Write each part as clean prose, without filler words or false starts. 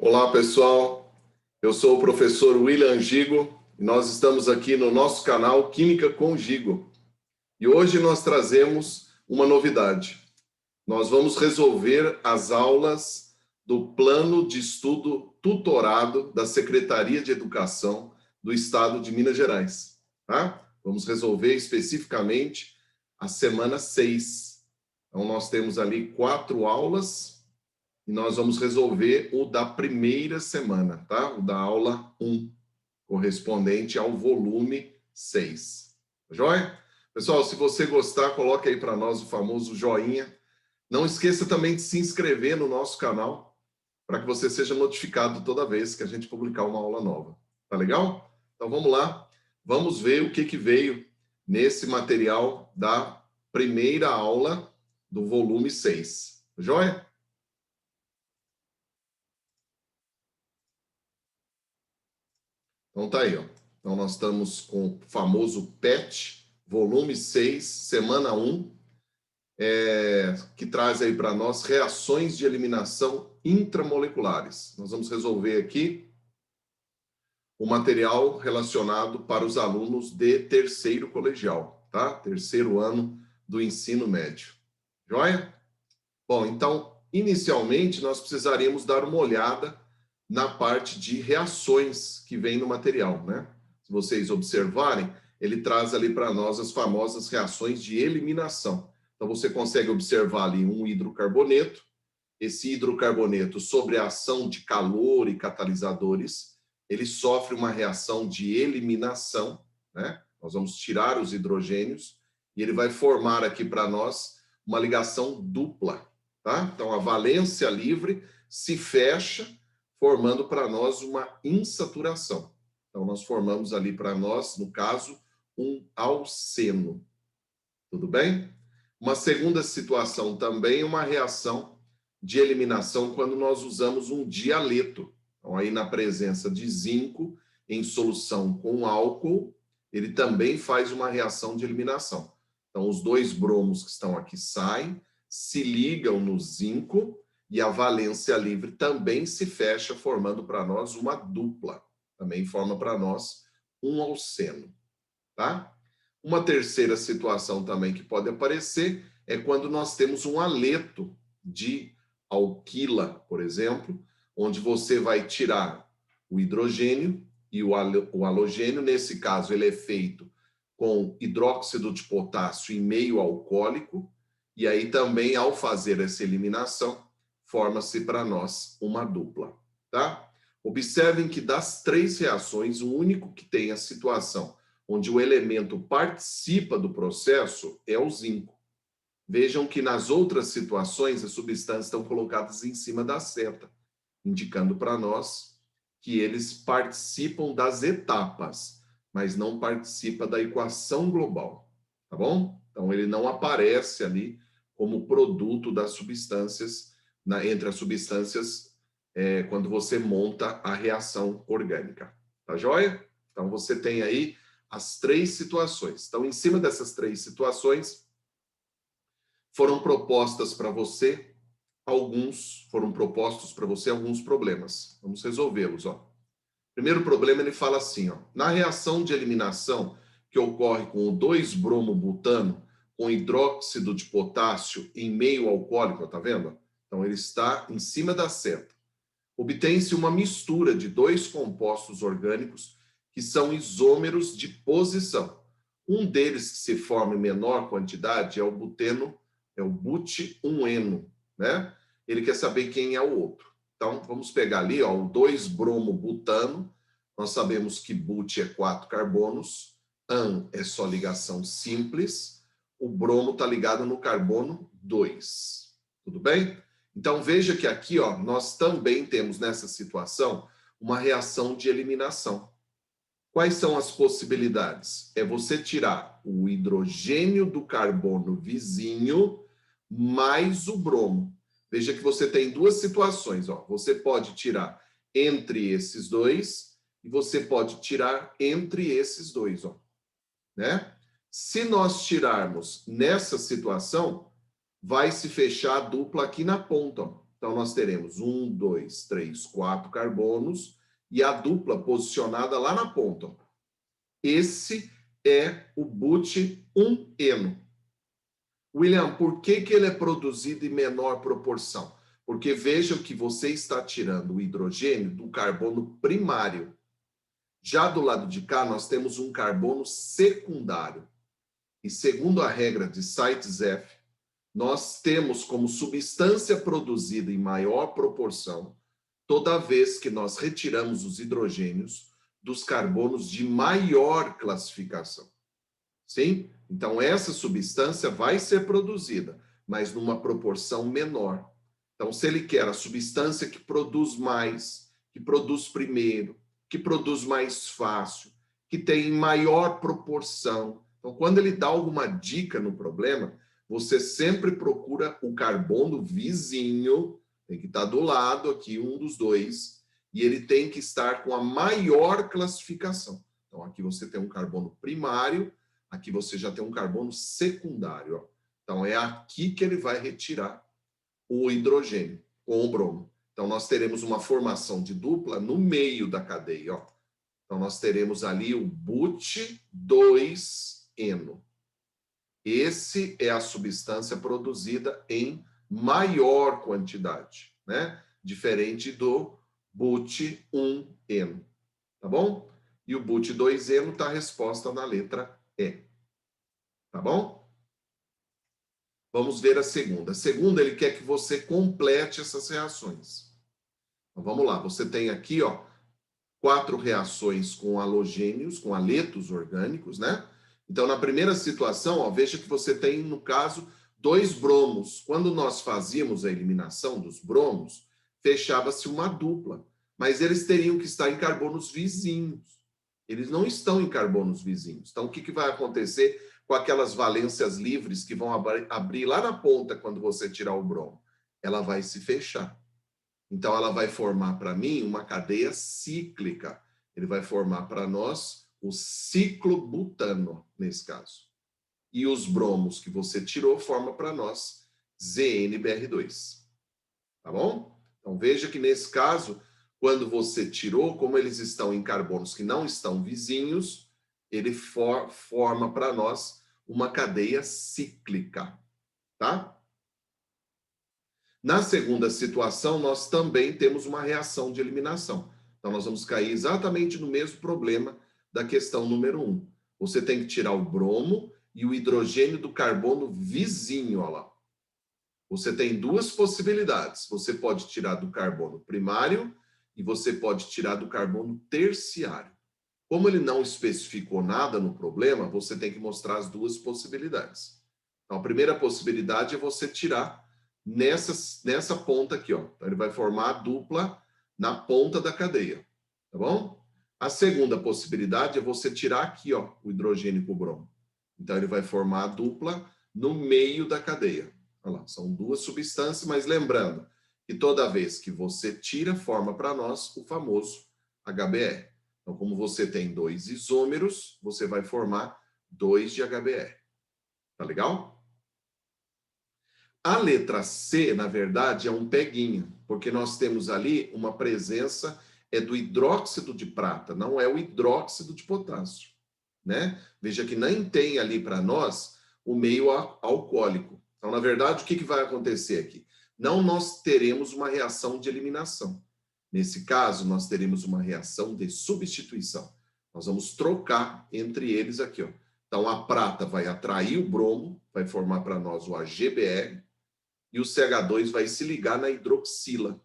Olá, pessoal. Eu sou o professor William Gigo e nós estamos aqui no nosso canal Química com Gigo. E hoje nós trazemos uma novidade. Nós vamos resolver as aulas do Plano de Estudo Tutorado da Secretaria de Educação do Estado de Minas Gerais. Tá? Vamos resolver especificamente a semana 6. Então, nós temos ali 4 aulas. E nós vamos resolver o da primeira semana, tá? O da aula 1, correspondente ao volume 6. Tá joia? Pessoal, se você gostar, coloque aí para nós o famoso joinha. Não esqueça também de se inscrever no nosso canal, para que você seja notificado toda vez que a gente publicar uma aula nova. Tá legal? Então vamos lá. Vamos ver o que veio nesse material da primeira aula do volume 6. Tá joia? Então tá aí, ó. Então nós estamos com o famoso PET, volume 6, semana 1, que traz aí para nós reações de eliminação intramoleculares. Nós vamos resolver aqui o material relacionado para os alunos de terceiro colegial, tá? Terceiro ano do ensino médio. Joia? Bom, então, inicialmente, nós precisaríamos dar uma olhada na parte de reações que vem no material, né? Se vocês observarem, ele traz ali para nós as famosas reações de eliminação. Então, você consegue observar ali um hidrocarboneto. Esse hidrocarboneto, sobre a ação de calor e catalisadores, ele sofre uma reação de eliminação, né? Nós vamos tirar os hidrogênios e ele vai formar aqui para nós uma ligação dupla, tá? Então, a valência livre se fecha, formando para nós uma insaturação. Então, nós formamos ali para nós, no caso, um alceno. Tudo bem? Uma segunda situação também é uma reação de eliminação quando nós usamos um dialeto. Então, aí na presença de zinco em solução com álcool, ele também faz uma reação de eliminação. Então, os dois bromos que estão aqui saem, se ligam no zinco e a valência livre também se fecha, formando para nós uma dupla. Também forma para nós um alceno, tá? Uma terceira situação também que pode aparecer é quando nós temos um aleto de alquila, por exemplo, onde você vai tirar o hidrogênio e o halogênio. Nesse caso, ele é feito com hidróxido de potássio em meio alcoólico, e aí também, ao fazer essa eliminação, forma-se para nós uma dupla, tá? Observem que das 3 reações, o único que tem a situação onde o elemento participa do processo é o zinco. Vejam que nas outras situações as substâncias estão colocadas em cima da seta, indicando para nós que eles participam das etapas, mas não participa da equação global, tá bom? Então ele não aparece ali como produto das substâncias, entre as substâncias, quando você monta a reação orgânica, tá joia? Então você tem aí as 3 situações. Então, em cima dessas 3 situações, foram propostos para você alguns problemas. Vamos resolvê-los, ó. Primeiro problema, ele fala assim, ó: na reação de eliminação que ocorre com o 2-bromobutano com hidróxido de potássio em meio alcoólico, tá vendo? Então, ele está em cima da seta. Obtém-se uma mistura de 2 compostos orgânicos que são isômeros de posição. Um deles que se forma em menor quantidade é o buteno, é o but-1-eno, né? Ele quer saber quem é o outro. Então, vamos pegar ali, ó, o 2-bromobutano. Nós sabemos que but é 4 carbonos, an é só ligação simples, o bromo está ligado no carbono 2. Tudo bem? Então, veja que aqui, ó, nós também temos nessa situação uma reação de eliminação. Quais são as possibilidades? É você tirar o hidrogênio do carbono vizinho mais o bromo. Veja que você tem 2 situações, ó. Você pode tirar entre esses 2 e você pode tirar entre esses 2, ó, né? Se nós tirarmos nessa situação, vai se fechar a dupla aqui na ponta, ó. Então, nós teremos 1, 2, 3, 4 carbonos e a dupla posicionada lá na ponta. Esse é o but-1-eno. William, por que ele é produzido em menor proporção? Porque vejam que você está tirando o hidrogênio do carbono primário. Já do lado de cá, nós temos um carbono secundário. E segundo a regra de Sites-F, nós temos como substância produzida em maior proporção toda vez que nós retiramos os hidrogênios dos carbonos de maior classificação. Sim? Então, essa substância vai ser produzida, mas numa proporção menor. Então, se ele quer a substância que produz mais, que produz primeiro, que produz mais fácil, que tem maior proporção. Então, quando ele dá alguma dica no problema, você sempre procura o carbono vizinho, tem que estar do lado aqui, um dos dois, e ele tem que estar com a maior classificação. Então, aqui você tem um carbono primário, aqui você já tem um carbono secundário. Ó. Então, é aqui que ele vai retirar o hidrogênio com o bromo. Então, nós teremos uma formação de dupla no meio da cadeia. Ó. Então, nós teremos ali o but-2-eno. Esse é a substância produzida em maior quantidade, né? Diferente do but-1-eno. Tá bom? E o but-2-eno está a resposta na letra E. Tá bom? Vamos ver a segunda. A segunda, ele quer que você complete essas reações. Então, vamos lá. Você tem aqui, ó, 4 reações com halogênios, com haletos orgânicos, né? Então, na primeira situação, ó, veja que você tem, no caso, 2 bromos. Quando nós fazíamos a eliminação dos bromos, fechava-se uma dupla. Mas eles teriam que estar em carbonos vizinhos. Eles não estão em carbonos vizinhos. Então, o que vai acontecer com aquelas valências livres que vão abrir lá na ponta quando você tirar o bromo? Ela vai se fechar. Então, ela vai formar para mim uma cadeia cíclica. Ele vai formar para nós o ciclobutano, nesse caso. E os bromos que você tirou formam para nós ZnBr2. Tá bom? Então, veja que nesse caso, quando você tirou, como eles estão em carbonos que não estão vizinhos, ele forma para nós uma cadeia cíclica, tá? Na segunda situação, nós também temos uma reação de eliminação. Então, nós vamos cair exatamente no mesmo problema da questão número 1. Você tem que tirar o bromo e o hidrogênio do carbono vizinho, olha lá. Você tem 2 possibilidades. Você pode tirar do carbono primário e você pode tirar do carbono terciário. Como ele não especificou nada no problema, você tem que mostrar as 2 possibilidades. Então, a primeira possibilidade é você tirar nessa ponta aqui, ó. Então, ele vai formar a dupla na ponta da cadeia, tá bom? A segunda possibilidade é você tirar aqui, ó, o hidrogênio com o bromo. Então, ele vai formar a dupla no meio da cadeia. Olha lá, são 2 substâncias, mas lembrando que toda vez que você tira, forma para nós o famoso HBr. Então, como você tem 2 isômeros, você vai formar 2 de HBr. Tá legal? A letra C, na verdade, é um peguinho, porque nós temos ali uma presença do hidróxido de prata, não é o hidróxido de potássio, né? Veja que nem tem ali para nós o meio alcoólico. Então, na verdade, o que vai acontecer aqui? Não nós teremos uma reação de eliminação. Nesse caso, nós teremos uma reação de substituição. Nós vamos trocar entre eles aqui, ó. Então, a prata vai atrair o bromo, vai formar para nós o AgBr, e o CH2 vai se ligar na hidroxila,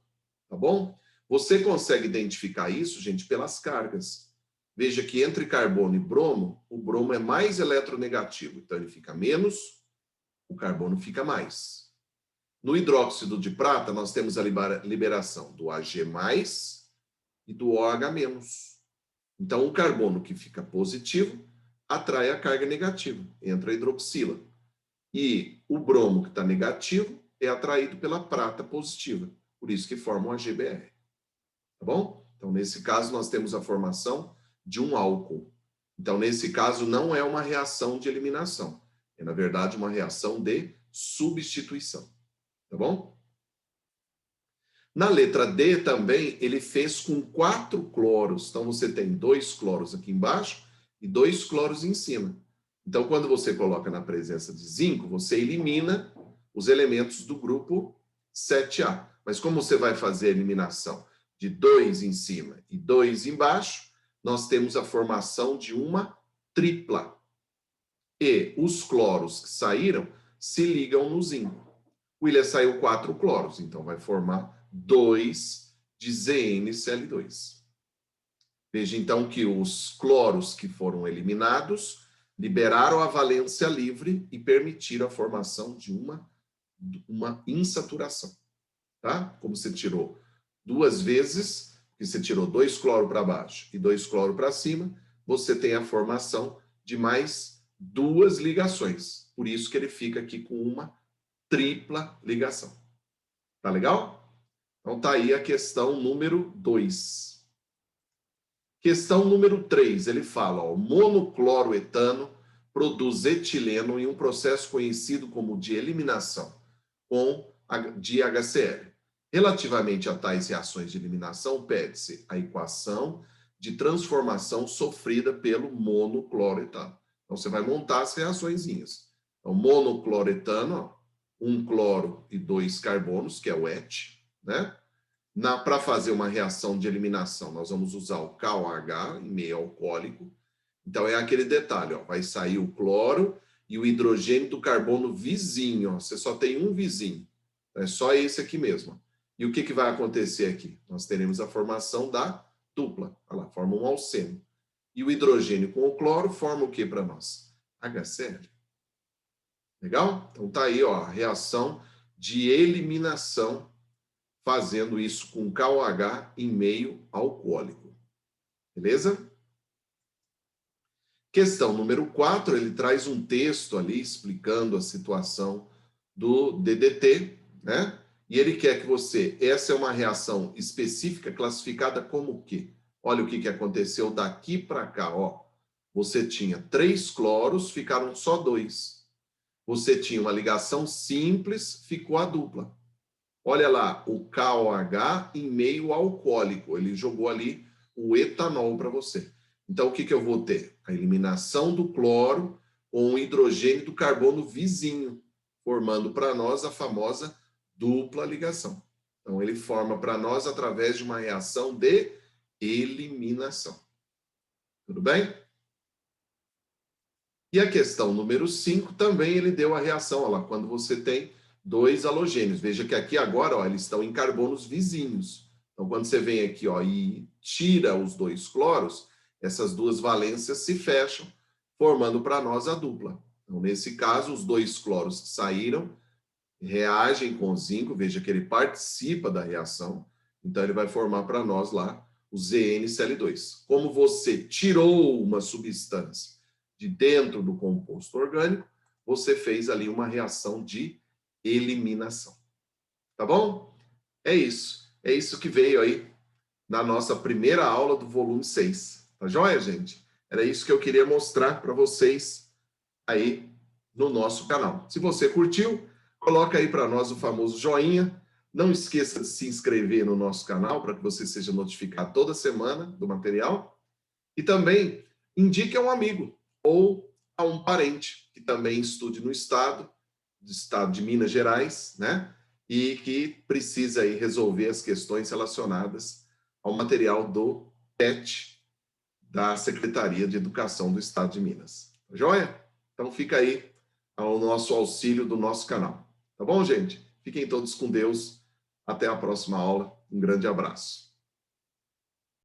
tá bom? Você consegue identificar isso, gente, pelas cargas. Veja que entre carbono e bromo, o bromo é mais eletronegativo, então ele fica menos, o carbono fica mais. No hidróxido de prata, nós temos a liberação do Ag+, e do OH-. Então, o carbono que fica positivo atrai a carga negativa, entra a hidroxila. E o bromo que está negativo é atraído pela prata positiva, por isso que forma um AgBr. Tá bom? Então, nesse caso, nós temos a formação de um álcool. Então, nesse caso, não é uma reação de eliminação. É, na verdade, uma reação de substituição. Tá bom? Na letra D também, ele fez com 4 cloros. Então, você tem 2 cloros aqui embaixo e 2 cloros em cima. Então, quando você coloca na presença de zinco, você elimina os elementos do grupo 7A. Mas como você vai fazer a eliminação de 2 em cima e 2 embaixo, nós temos a formação de uma tripla. E os cloros que saíram se ligam no zinco. O William saiu 4 cloros, então vai formar 2 de ZnCl2. Veja então que os cloros que foram eliminados liberaram a valência livre e permitiram a formação de uma insaturação. Tá? Como você tirou 2 vezes, que você tirou 2 cloros para baixo e 2 cloros para cima, você tem a formação de mais 2 ligações. Por isso que ele fica aqui com uma tripla ligação. Tá legal? Então tá aí a questão número 2. Questão número 3, ele fala, ó, monocloroetano produz etileno em um processo conhecido como de eliminação de HCl. Relativamente a tais reações de eliminação, pede-se a equação de transformação sofrida pelo monocloroetano. Então, você vai montar as reaçõezinhas. Então, monocloroetano, 1 cloro e 2 carbonos, que é o ET, né? Para fazer uma reação de eliminação, nós vamos usar o KOH em meio alcoólico. Então, é aquele detalhe, ó, vai sair o cloro e o hidrogênio do carbono vizinho. Ó, você só tem um vizinho, é só esse aqui mesmo. E o que vai acontecer aqui? Nós teremos a formação da dupla. Olha lá, forma um alceno. E o hidrogênio com o cloro forma o que para nós? HCl. Legal? Então, tá aí ó, a reação de eliminação fazendo isso com KOH em meio alcoólico. Beleza? Questão número 4, ele traz um texto ali explicando a situação do DDT, né? E ele quer que você... Essa é uma reação específica classificada como o quê? Olha o que aconteceu daqui para cá, ó. Você tinha 3 cloros, ficaram só 2. Você tinha uma ligação simples, ficou a dupla. Olha lá, o KOH em meio alcoólico. Ele jogou ali o etanol para você. Então, o que eu vou ter? A eliminação do cloro com o hidrogênio do carbono vizinho, formando para nós a famosa dupla ligação. Então, ele forma para nós através de uma reação de eliminação. Tudo bem? E a questão número 5 também ele deu a reação, olha lá, quando você tem 2 halogênios. Veja que aqui agora, ó, eles estão em carbonos vizinhos. Então, quando você vem aqui, ó, e tira os 2 cloros, essas 2 valências se fecham, formando para nós a dupla. Então, nesse caso, os 2 cloros que saíram reagem com o zinco, veja que ele participa da reação, então ele vai formar para nós lá o ZnCl2. Como você tirou uma substância de dentro do composto orgânico, você fez ali uma reação de eliminação. Tá bom? É isso. É isso que veio aí na nossa primeira aula do volume 6. Tá joia, gente? Era isso que eu queria mostrar para vocês aí no nosso canal. Se você curtiu, coloca aí para nós o famoso joinha. Não esqueça de se inscrever no nosso canal para que você seja notificado toda semana do material. E também indique a um amigo ou a um parente que também estude no estado de Minas Gerais, né? E que precisa aí resolver as questões relacionadas ao material do PET da Secretaria de Educação do Estado de Minas. Tá joia? Então fica aí ao nosso auxílio do nosso canal. Tá bom, gente? Fiquem todos com Deus. Até a próxima aula. Um grande abraço.